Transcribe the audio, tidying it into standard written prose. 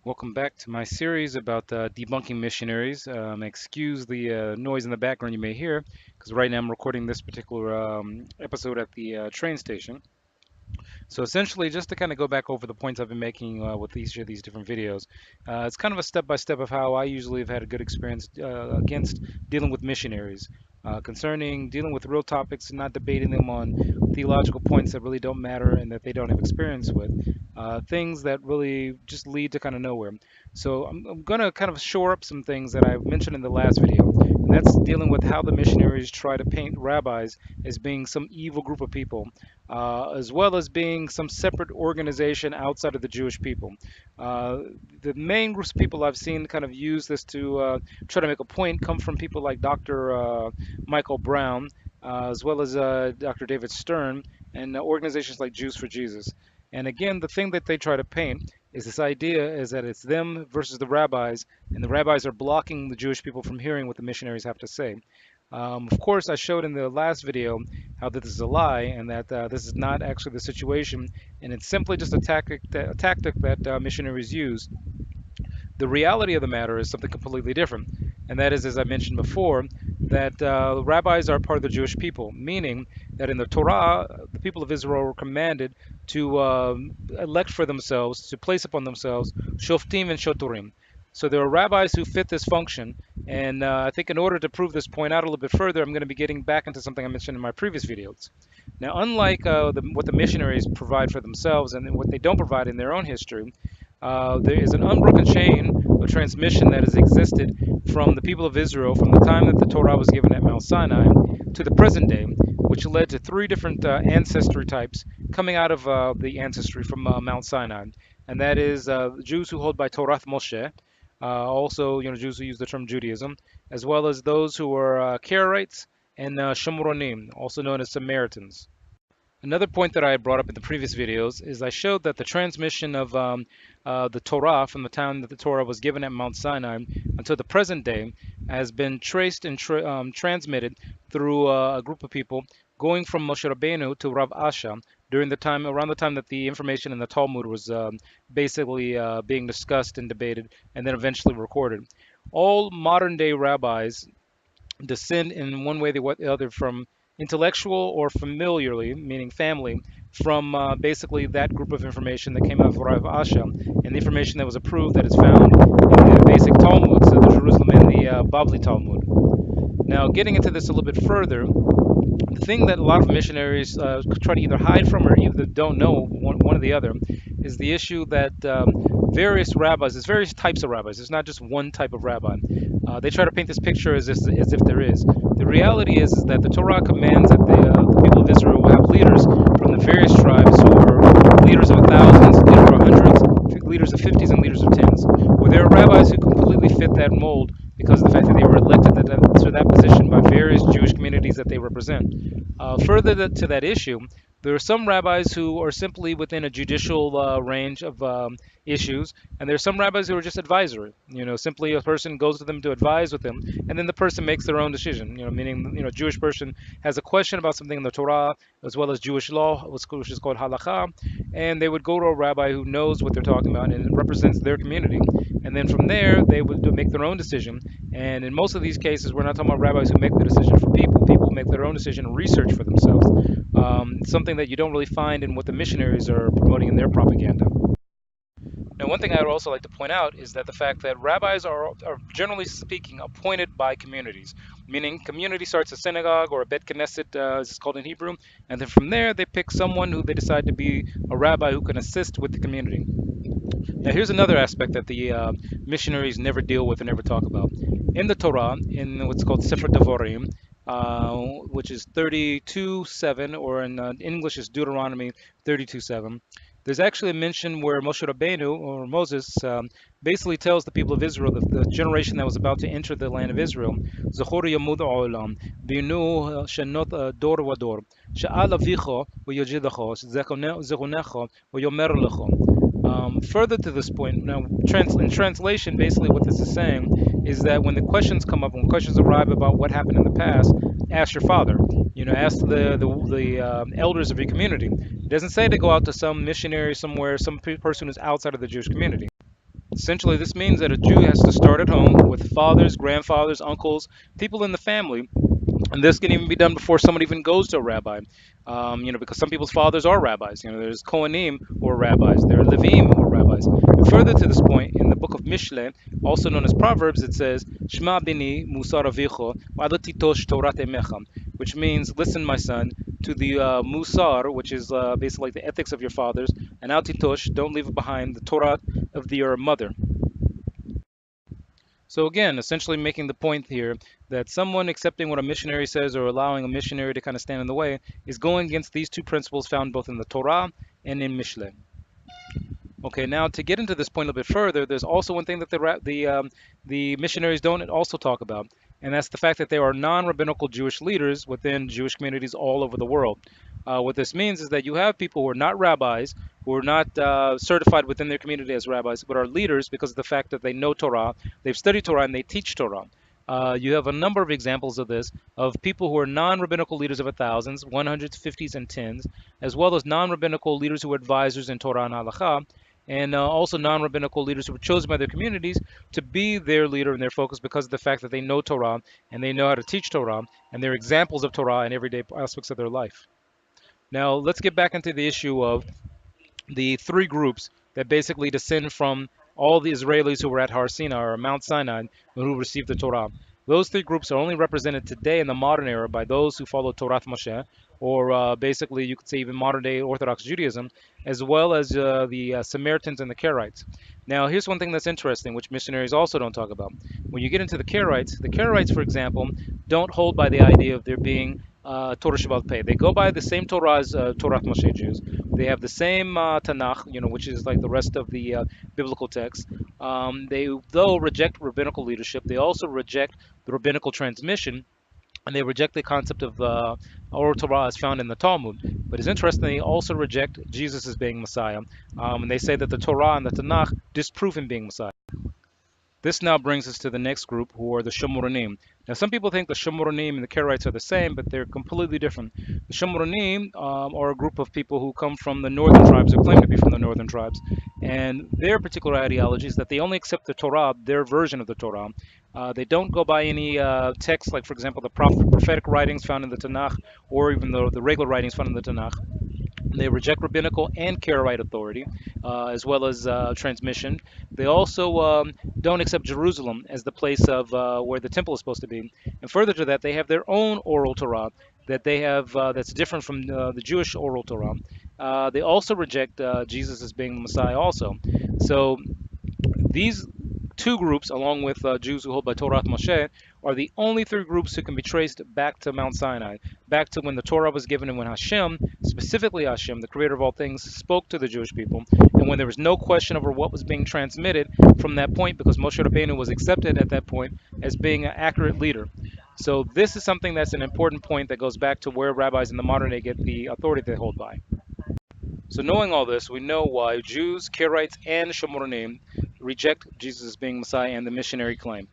Welcome back to my series about debunking missionaries. Excuse the noise in the background you may hear, because right now I'm recording this particular episode at the train station. So essentially, just to kind of go back over the points I've been making with each of these different videos, it's kind of a step-by-step of how I usually have had a good experience against dealing with missionaries, concerning dealing with real topics and not debating them on theological points that really don't matter and that they don't have experience with, things that really just lead to kind of nowhere. So I'm going to kind of shore up some things that I mentioned in the last video, and that's dealing with how the missionaries try to paint rabbis as being some evil group of people as well as being some separate organization outside of the Jewish people. Uh, the main groups of people I've seen kind of use this to try to make a point come from people like Dr. Michael Brown, as well as Dr. David Stern, and organizations like Jews for Jesus. And again, the thing that they try to paint is this idea is that it's them versus the rabbis, and the rabbis are blocking the Jewish people from hearing what the missionaries have to say. Of course, I showed in the last video how this is a lie and that this is not actually the situation, and it's simply just a tactic that missionaries use. The reality of the matter is something completely different, and that is, as I mentioned before, that rabbis are part of the Jewish people, meaning that in the Torah, the people of Israel were commanded to elect for themselves, to place upon themselves shoftim and shoturim. So there are rabbis who fit this function, and I think in order to prove this point out a little bit further, I'm going to be getting back into something I mentioned in my previous videos. Now, unlike what the missionaries provide for themselves and what they don't provide in their own history, there is an unbroken chain of transmission that has existed from the people of Israel from the time that the Torah was given at Mount Sinai to the present day, which led to three different ancestry types coming out of the ancestry from Mount Sinai. And that is Jews who hold by Torath Moshe, also Jews who use the term Judaism, as well as those who are Karaites and Shomronim, also known as Samaritans. Another point that I brought up in the previous videos is I showed that the transmission of the Torah from the time that the Torah was given at Mount Sinai until the present day has been traced and transmitted through a group of people going from Moshe Rabbeinu to Rav Asha during the time around the time that the information in the Talmud was basically being discussed and debated and then eventually recorded. All modern day rabbis descend in one way or the other from intellectual or familiarly, meaning family, from basically that group of information that came out of Rav Asha and the information that was approved that is found in the basic Talmuds, so the Jerusalem and the Bavli Talmud. Now, getting into this a little bit further, the thing that a lot of missionaries try to either hide from or either don't know, one or the other, is the issue that various rabbis, there's various types of rabbis, there's not just one type of rabbi. They try to paint this picture as if there is. The reality is that the Torah commands that the people of Israel will have leaders from the various tribes who are leaders of thousands, leaders of hundreds, leaders of fifties, and leaders of tens. Where there are rabbis who completely fit that mold because of the fact that they were elected to that position by various Jewish communities that they represent. Further to that issue, there are some rabbis who are simply within a judicial range of issues, and there are some rabbis who are just advisory. Simply a person goes to them to advise with them, and then the person makes their own decision. Meaning, a Jewish person has a question about something in the Torah as well as Jewish law, which is called halakha, and they would go to a rabbi who knows what they're talking about and represents their community. And then from there, they would make their own decision. And in most of these cases, we're not talking about rabbis who make the decision for people. People make their own decision and research for themselves. Something that you don't really find in what the missionaries are promoting in their propaganda. Now, one thing I would also like to point out is that the fact that rabbis are generally speaking appointed by communities, meaning community starts a synagogue or a bet knesset, as it's called in Hebrew, and then from there they pick someone who they decide to be a rabbi who can assist with the community. Now, here's another aspect that the missionaries never deal with and never talk about. In the Torah, in what's called Sefer Devarim, which is 32:7, or in English is Deuteronomy 32:7, there's actually a mention where Moshe Rabbeinu, or Moses, basically tells the people of Israel, the generation that was about to enter the land of Israel, Zachor Yamud Olam, Binu Shenot Dor Vador, Sha'al Avicho V'Yojidacho, Zechunecho V'Yomer Lecho. Further to this point, now in translation, basically what this is saying is that when the questions come up, when questions arrive about what happened in the past, ask your father. Ask the elders of your community. It doesn't say to go out to some missionary somewhere, some person who's outside of the Jewish community. Essentially, this means that a Jew has to start at home with fathers, grandfathers, uncles, people in the family, and this can even be done before someone even goes to a rabbi. Because some people's fathers are rabbis. There's Kohanim who are rabbis. There are Levim who are rabbis. And further to this point, in the book of Mishle, also known as Proverbs, it says, Shema bini musar avicho titosh Torat emecha, which means, listen, my son, to the musar, which is basically like the ethics of your fathers, and al titosh, don't leave behind the Torah of your mother. So again, essentially making the point here that someone accepting what a missionary says or allowing a missionary to kind of stand in the way is going against these two principles found both in the Torah and in Mishle. Okay, now to get into this point a bit further, there's also one thing that the missionaries don't also talk about, and that's the fact that there are non-rabbinical Jewish leaders within Jewish communities all over the world. What this means is that you have people who are not rabbis, who are not certified within their community as rabbis, but are leaders because of the fact that they know Torah, they've studied Torah, and they teach Torah. You have a number of examples of this, of people who are non-rabbinical leaders of thousands, 100s, 50s, and tens, as well as non-rabbinical leaders who are advisors in Torah and Halakha, and also non-rabbinical leaders who were chosen by their communities to be their leader and their focus because of the fact that they know Torah and they know how to teach Torah and they're examples of Torah in everyday aspects of their life. Now let's get back into the issue of the three groups that basically descend from all the Israelis who were at Har Sinai or Mount Sinai who received the Torah. Those three groups are only represented today in the modern era by those who follow Torah Moshe, or basically you could say even modern day Orthodox Judaism, as well as the Samaritans and the Karaites. Now, here's one thing that's interesting, which missionaries also don't talk about. When you get into the Karaites, for example, don't hold by the idea of there being Torah Shabbat Peh. They go by the same Torah as Torah Moshe Jews. They have the same Tanakh, which is like the rest of the biblical texts. They, though, reject rabbinical leadership. They also reject the rabbinical transmission, and they reject the concept of oral Torah as found in the Talmud. But it's interesting, they also reject Jesus as being Messiah, and they say that the Torah and the Tanakh disprove him being Messiah. This now brings us to the next group, who are the Shomronim. Now, some people think the Shomronim and the Karaites are the same, but they're completely different. The Shomronim are a group of people who come from the northern tribes, or claim to be from the northern tribes, and their particular ideology is that they only accept the Torah, their version of the Torah. They don't go by any texts, like, for example, the prophetic writings found in the Tanakh, or even the regular writings found in the Tanakh. They reject rabbinical and Karaite authority, as well as transmission. They also don't accept Jerusalem as the place of where the temple is supposed to be. And further to that, they have their own oral Torah that they have that's different from the Jewish oral Torah. They also reject Jesus as being the Messiah also. So these two groups, along with Jews who hold by Torah Moshe, are the only three groups who can be traced back to Mount Sinai, back to when the Torah was given and when Hashem, specifically Hashem, the creator of all things, spoke to the Jewish people, and when there was no question over what was being transmitted from that point, because Moshe Rabbeinu was accepted at that point as being an accurate leader. So this is something that's an important point that goes back to where rabbis in the modern day get the authority they hold by. So knowing all this, we know why Jews, Karaites, and Shomronim reject Jesus as being Messiah and the missionary claim.